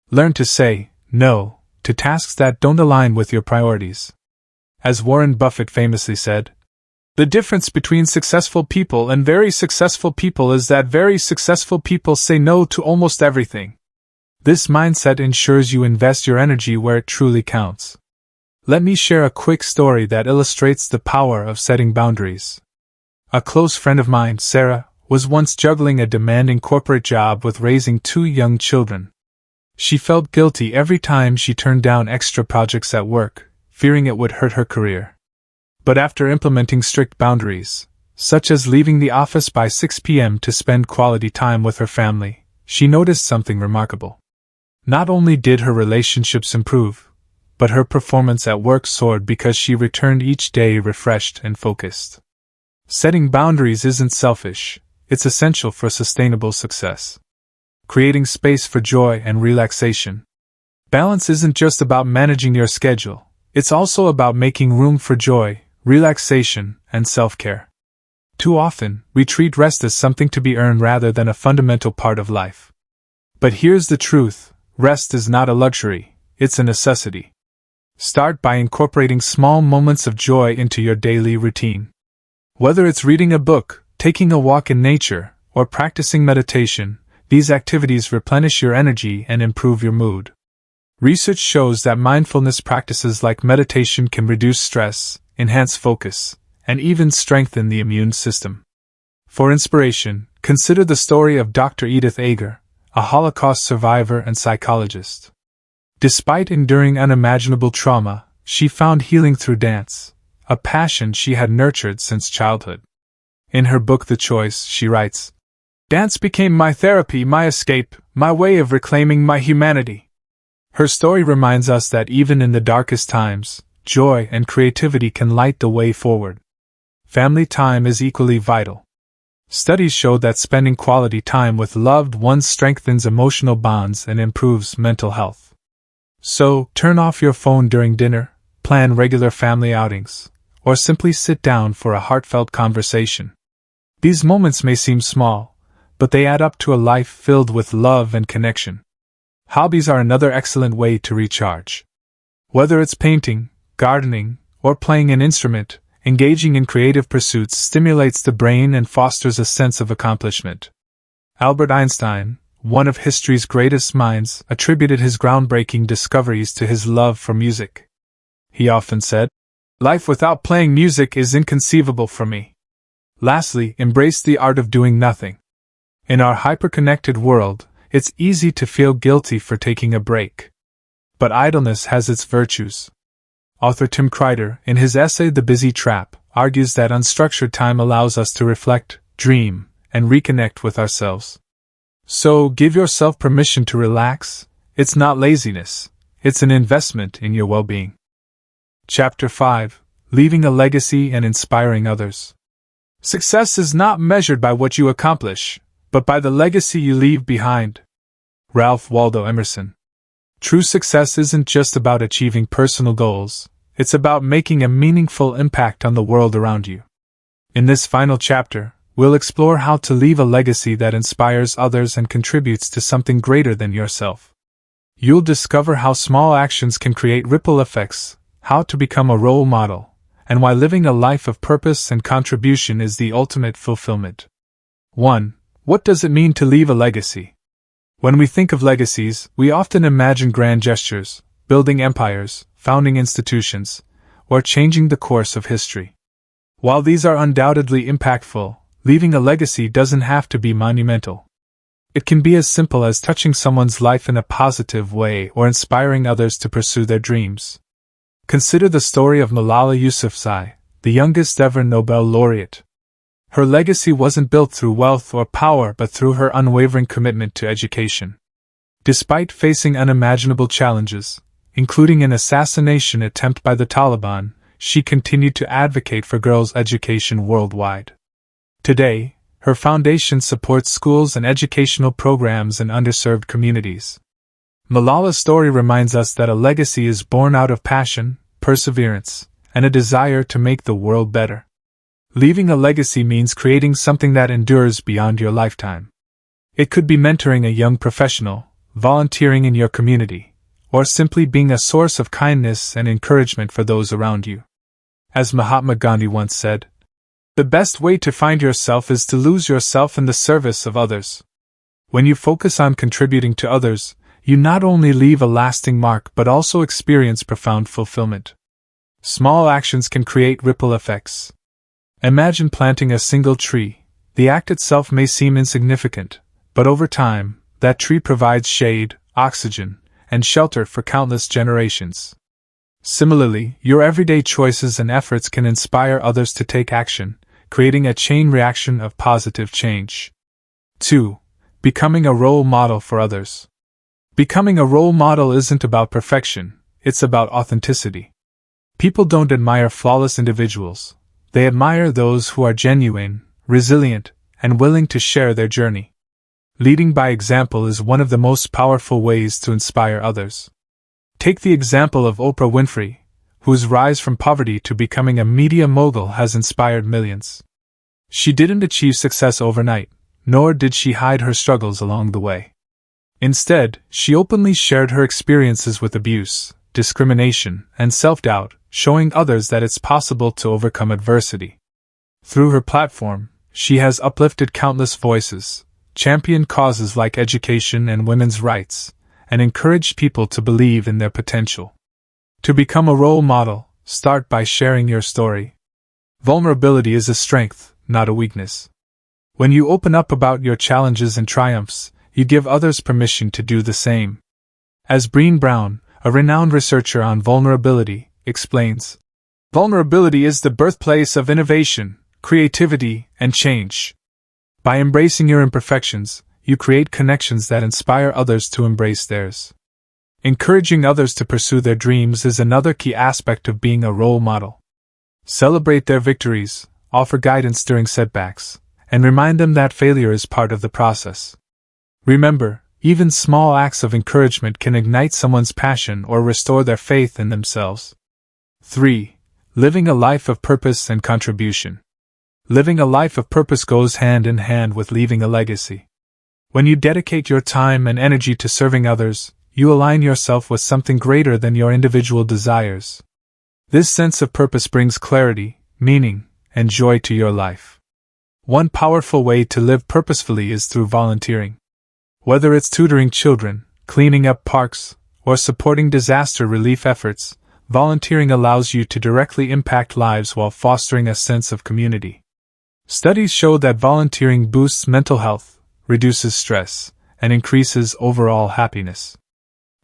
Learn to say no to tasks that don't align with your priorities. As Warren Buffett famously said, "The difference between successful people and very successful people is that very successful people say no to almost everything." This mindset ensures you invest your energy where it truly counts. Let me share a quick story that illustrates the power of setting boundaries. A close friend of mine, Sarah, was once juggling a demanding corporate job with raising 2 young children. She felt guilty every time she turned down extra projects at work, fearing it would hurt her career. But after implementing strict boundaries, such as leaving the office by 6 p.m. to spend quality time with her family, she noticed something remarkable. Not only did her relationships improve, but her performance at work soared because she returned each day refreshed and focused. Setting boundaries isn't selfish, it's essential for sustainable success. Creating space for joy and relaxation. Balance isn't just about managing your schedule, it's also about making room for joy, relaxation, and self-care. Too often, we treat rest as something to be earned rather than a fundamental part of life. But here's the truth. Rest is not a luxury, it's a necessity. Start by incorporating small moments of joy into your daily routine. Whether it's reading a book, taking a walk in nature, or practicing meditation, these activities replenish your energy and improve your mood. Research shows that mindfulness practices like meditation can reduce stress, enhance focus, and even strengthen the immune system. For inspiration, consider the story of Dr. Edith Eger, a Holocaust survivor and psychologist. Despite enduring unimaginable trauma, she found healing through dance, a passion she had nurtured since childhood. In her book The Choice, she writes, "Dance became my therapy, my escape, my way of reclaiming my humanity." Her story reminds us that even in the darkest times, joy and creativity can light the way forward. Family time is equally vital. Studies show that spending quality time with loved ones strengthens emotional bonds and improves mental health. So, turn off your phone during dinner, plan regular family outings, or simply sit down for a heartfelt conversation. These moments may seem small, but they add up to a life filled with love and connection. Hobbies are another excellent way to recharge. Whether it's painting, gardening, or playing an instrument, engaging in creative pursuits stimulates the brain and fosters a sense of accomplishment. Albert Einstein, one of history's greatest minds, attributed his groundbreaking discoveries to his love for music. He often said, "Life without playing music is inconceivable for me." Lastly, embrace the art of doing nothing. In our hyper-connected world, it's easy to feel guilty for taking a break. But idleness has its virtues. Author Tim Kreider, in his essay The Busy Trap, argues that unstructured time allows us to reflect, dream, and reconnect with ourselves. So give yourself permission to relax. It's not laziness, it's an investment in your well-being. Chapter 5: Leaving a Legacy and Inspiring Others. Success is not measured by what you accomplish, but by the legacy you leave behind. Ralph Waldo Emerson. True success isn't just about achieving personal goals, it's about making a meaningful impact on the world around you. In this final chapter, we'll explore how to leave a legacy that inspires others and contributes to something greater than yourself. You'll discover how small actions can create ripple effects, how to become a role model, and why living a life of purpose and contribution is the ultimate fulfillment. 1. What does it mean to leave a legacy? When we think of legacies, we often imagine grand gestures, building empires, founding institutions, or changing the course of history. While these are undoubtedly impactful, leaving a legacy doesn't have to be monumental. It can be as simple as touching someone's life in a positive way or inspiring others to pursue their dreams. Consider the story of Malala Yousafzai, the youngest ever Nobel laureate. Her legacy wasn't built through wealth or power but through her unwavering commitment to education. Despite facing unimaginable challenges, including an assassination attempt by the Taliban, she continued to advocate for girls' education worldwide. Today, her foundation supports schools and educational programs in underserved communities. Malala's story reminds us that a legacy is born out of passion, perseverance, and a desire to make the world better. Leaving a legacy means creating something that endures beyond your lifetime. It could be mentoring a young professional, volunteering in your community, or simply being a source of kindness and encouragement for those around you. As Mahatma Gandhi once said, "The best way to find yourself is to lose yourself in the service of others." When you focus on contributing to others, you not only leave a lasting mark but also experience profound fulfillment. Small actions can create ripple effects. Imagine planting a single tree. The act itself may seem insignificant, but over time, that tree provides shade, oxygen, and shelter for countless generations. Similarly, your everyday choices and efforts can inspire others to take action, creating a chain reaction of positive change. 2. Becoming a role model for others. Becoming a role model isn't about perfection, it's about authenticity. People don't admire flawless individuals, they admire those who are genuine, resilient, and willing to share their journey. Leading by example is one of the most powerful ways to inspire others. Take the example of Oprah Winfrey, whose rise from poverty to becoming a media mogul has inspired millions. She didn't achieve success overnight, nor did she hide her struggles along the way. Instead, she openly shared her experiences with abuse, discrimination, and self-doubt, showing others that it's possible to overcome adversity. Through her platform, she has uplifted countless voices, championed causes like education and women's rights, and encouraged people to believe in their potential. To become a role model, start by sharing your story. Vulnerability is a strength, not a weakness. When you open up about your challenges and triumphs, you give others permission to do the same. As Brené Brown, a renowned researcher on vulnerability, explains, "Vulnerability is the birthplace of innovation, creativity, and change. By embracing your imperfections, you create connections that inspire others to embrace theirs." Encouraging others to pursue their dreams is another key aspect of being a role model. Celebrate their victories, offer guidance during setbacks, and remind them that failure is part of the process. Remember, even small acts of encouragement can ignite someone's passion or restore their faith in themselves. 3. Living a life of purpose and contribution. Living a life of purpose goes hand in hand with leaving a legacy. When you dedicate your time and energy to serving others, you align yourself with something greater than your individual desires. This sense of purpose brings clarity, meaning, and joy to your life. One powerful way to live purposefully is through volunteering. Whether it's tutoring children, cleaning up parks, or supporting disaster relief efforts, volunteering allows you to directly impact lives while fostering a sense of community. Studies show that volunteering boosts mental health, reduces stress, and increases overall happiness.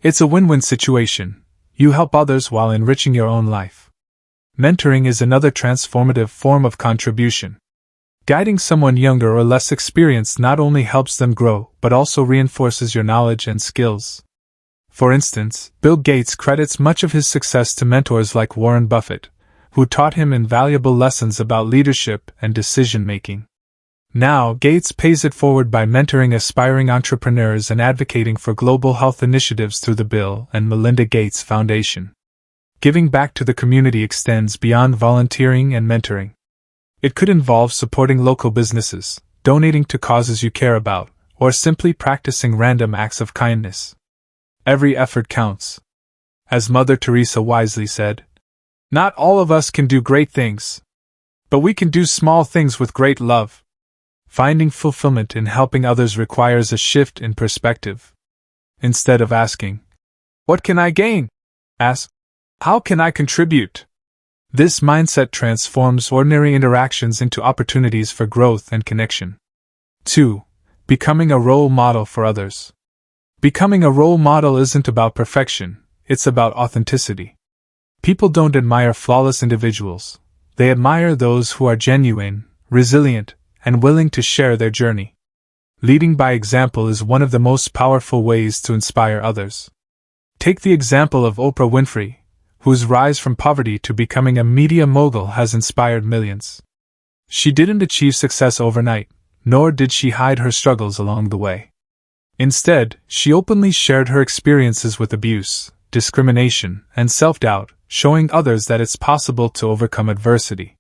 It's a win-win situation. You help others while enriching your own life. Mentoring is another transformative form of contribution. Guiding someone younger or less experienced not only helps them grow, but also reinforces your knowledge and skills. For instance, Bill Gates credits much of his success to mentors like Warren Buffett, who taught him invaluable lessons about leadership and decision-making. Now, Gates pays it forward by mentoring aspiring entrepreneurs and advocating for global health initiatives through the Bill and Melinda Gates Foundation. Giving back to the community extends beyond volunteering and mentoring. It could involve supporting local businesses, donating to causes you care about, or simply practicing random acts of kindness. Every effort counts. As Mother Teresa wisely said, "Not all of us can do great things, but we can do small things with great love." Finding fulfillment in helping others requires a shift in perspective. Instead of asking, "What can I gain?" ask, "How can I contribute?" This mindset transforms ordinary interactions into opportunities for growth and connection. 2. Becoming a role model for others. Becoming a role model isn't about perfection, it's about authenticity. People don't admire flawless individuals, they admire those who are genuine, resilient, and willing to share their journey. Leading by example is one of the most powerful ways to inspire others. Take the example of Oprah Winfrey, whose rise from poverty to becoming a media mogul has inspired millions. She didn't achieve success overnight, nor did she hide her struggles along the way. Instead, she openly shared her experiences with abuse, discrimination, and self-doubt, showing others that it's possible to overcome adversity.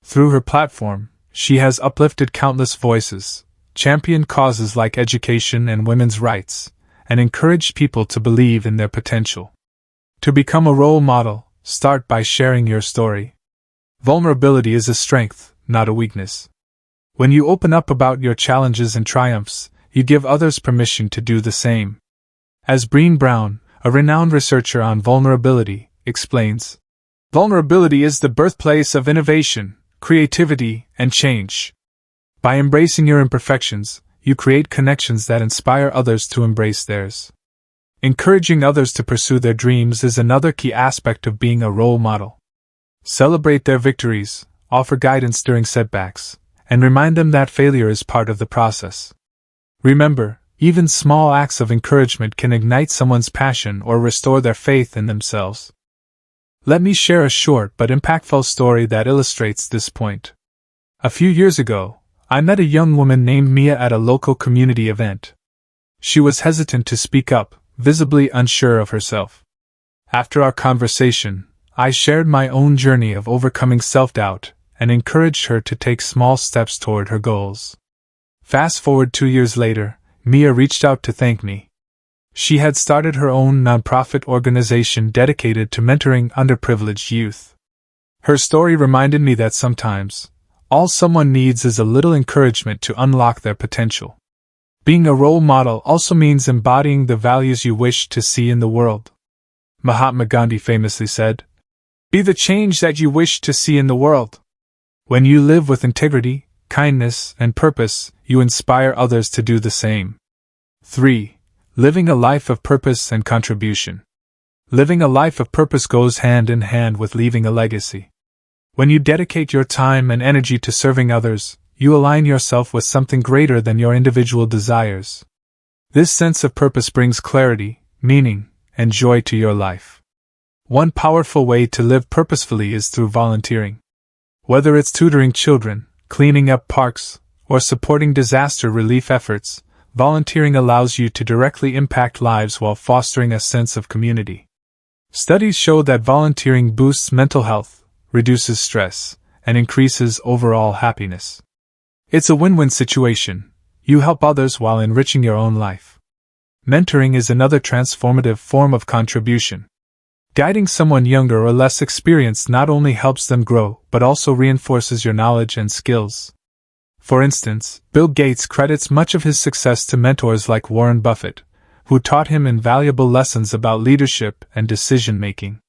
Through her platform, she has uplifted countless voices, championed causes like education and women's rights, and encouraged people to believe in their potential. To become a role model, start by sharing your story. Vulnerability is a strength, not a weakness. When you open up about your challenges and triumphs, you give others permission to do the same. As Brené Brown, a renowned researcher on vulnerability, explains, "Vulnerability is the birthplace of innovation, creativity, and change. By embracing your imperfections, you create connections that inspire others to embrace theirs." Encouraging others to pursue their dreams is another key aspect of being a role model. Celebrate their victories, offer guidance during setbacks, and remind them that failure is part of the process. Remember, even small acts of encouragement can ignite someone's passion or restore their faith in themselves. Let me share a short but impactful story that illustrates this point. A few years ago, I met a young woman named Mia at a local community event. She was hesitant to speak up, visibly unsure of herself. After our conversation, I shared my own journey of overcoming self-doubt and encouraged her to take small steps toward her goals. Fast forward 2 years later, Mia reached out to thank me. She had started her own nonprofit organization dedicated to mentoring underprivileged youth. Her story reminded me that sometimes, all someone needs is a little encouragement to unlock their potential. Being a role model also means embodying the values you wish to see in the world. Mahatma Gandhi famously said, "Be the change that you wish to see in the world." When you live with integrity, kindness, and purpose, you inspire others to do the same. 3. Living a life of purpose and contribution. Living a life of purpose goes hand in hand with leaving a legacy. When you dedicate your time and energy to serving others, you align yourself with something greater than your individual desires. This sense of purpose brings clarity, meaning, and joy to your life. One powerful way to live purposefully is through volunteering. Whether it's tutoring children, cleaning up parks, or supporting disaster relief efforts, volunteering allows you to directly impact lives while fostering a sense of community. Studies show that volunteering boosts mental health, reduces stress, and increases overall happiness. It's a win-win situation. You help others while enriching your own life. Mentoring is another transformative form of contribution. Guiding someone younger or less experienced not only helps them grow, but also reinforces your knowledge and skills. For instance, Bill Gates credits much of his success to mentors like Warren Buffett, who taught him invaluable lessons about leadership and decision-making.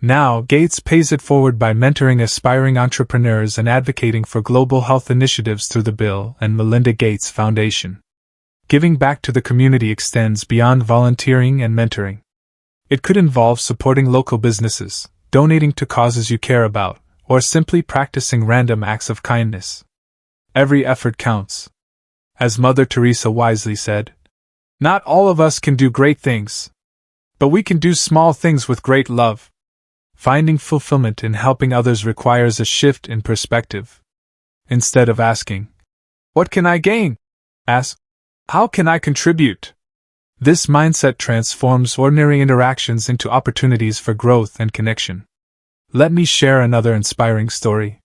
Now, Gates pays it forward by mentoring aspiring entrepreneurs and advocating for global health initiatives through the Bill and Melinda Gates Foundation. Giving back to the community extends beyond volunteering and mentoring. It could involve supporting local businesses, donating to causes you care about, or simply practicing random acts of kindness. Every effort counts. As Mother Teresa wisely said, not all of us can do great things, but we can do small things with great love. Finding fulfillment in helping others requires a shift in perspective. Instead of asking, "What can I gain?" ask, "How can I contribute?" This mindset transforms ordinary interactions into opportunities for growth and connection. Let me share another inspiring story.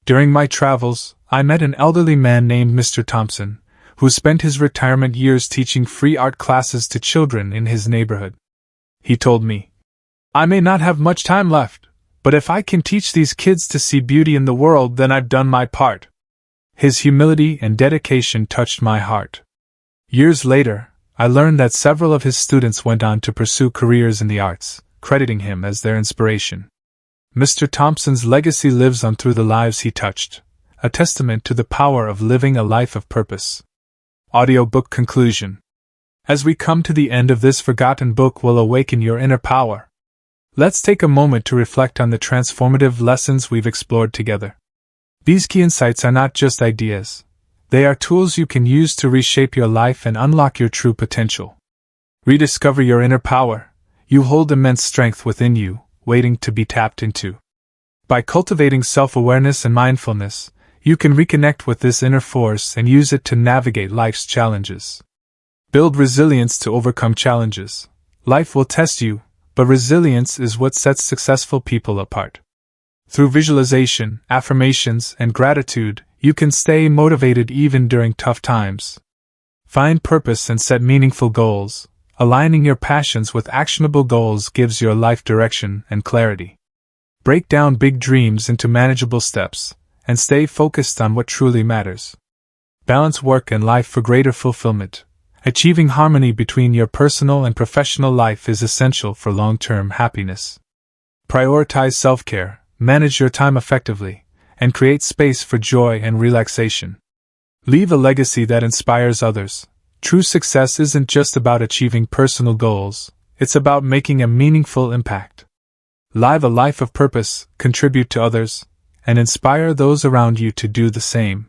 During my travels, I met an elderly man named Mr. Thompson, who spent his retirement years teaching free art classes to children in his neighborhood. He told me, "I may not have much time left, but if I can teach these kids to see beauty in the world, then I've done my part." His humility and dedication touched my heart. Years later, I learned that several of his students went on to pursue careers in the arts, crediting him as their inspiration. Mr. Thompson's legacy lives on through the lives he touched, a testament to the power of living a life of purpose. Audiobook conclusion. As we come to the end of this forgotten book will awaken your inner power. Let's take a moment to reflect on the transformative lessons we've explored together. These key insights are not just ideas. They are tools you can use to reshape your life and unlock your true potential. Rediscover your inner power. You hold immense strength within you, waiting to be tapped into. By cultivating self-awareness and mindfulness, you can reconnect with this inner force and use it to navigate life's challenges. Build resilience to overcome challenges. Life will test you, but resilience is what sets successful people apart. Through visualization, affirmations, and gratitude, you can stay motivated even during tough times. Find purpose and set meaningful goals. Aligning your passions with actionable goals gives your life direction and clarity. Break down big dreams into manageable steps, and stay focused on what truly matters. Balance work and life for greater fulfillment. Achieving harmony between your personal and professional life is essential for long-term happiness. Prioritize self-care, manage your time effectively, and create space for joy and relaxation. Leave a legacy that inspires others. True success isn't just about achieving personal goals, it's about making a meaningful impact. Live a life of purpose, contribute to others, and inspire those around you to do the same.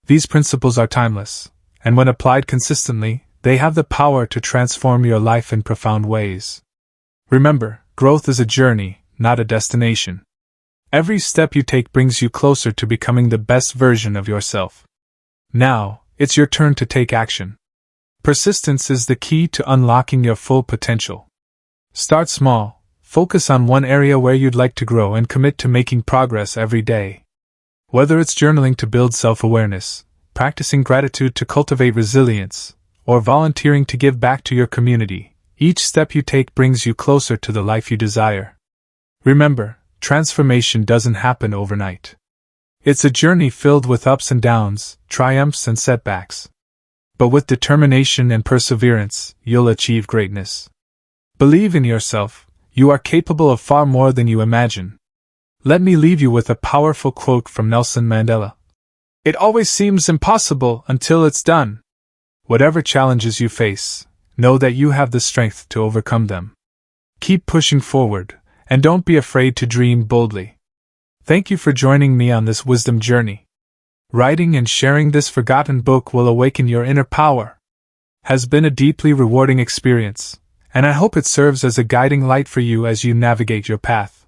These principles are timeless, and when applied consistently, they have the power to transform your life in profound ways. Remember, growth is a journey, not a destination. Every step you take brings you closer to becoming the best version of yourself. Now, it's your turn to take action. Persistence is the key to unlocking your full potential. Start small, focus on one area where you'd like to grow and commit to making progress every day. Whether it's journaling to build self-awareness, practicing gratitude to cultivate resilience, or volunteering to give back to your community, each step you take brings you closer to the life you desire. Remember, transformation doesn't happen overnight. It's a journey filled with ups and downs, triumphs and setbacks. But with determination and perseverance, you'll achieve greatness. Believe in yourself, you are capable of far more than you imagine. Let me leave you with a powerful quote from Nelson Mandela. "It always seems impossible until it's done." Whatever challenges you face, know that you have the strength to overcome them. Keep pushing forward, and don't be afraid to dream boldly. Thank you for joining me on this wisdom journey. Writing and sharing this forgotten book will awaken your inner power. Has been a deeply rewarding experience, and I hope it serves as a guiding light for you as you navigate your path.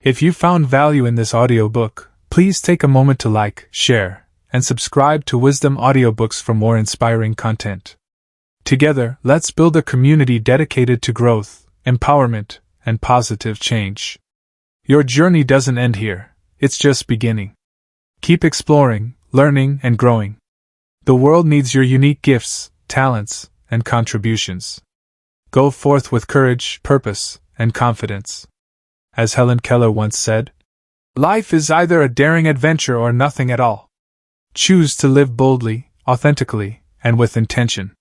If you found value in this audiobook, please take a moment to like, share, and subscribe to Wisdom Audiobooks for more inspiring content. Together, let's build a community dedicated to growth, empowerment, and positive change. Your journey doesn't end here, it's just beginning. Keep exploring, learning, and growing. The world needs your unique gifts, talents, and contributions. Go forth with courage, purpose, and confidence. As Helen Keller once said, "Life is either a daring adventure or nothing at all. Choose to live boldly, authentically, and with intention."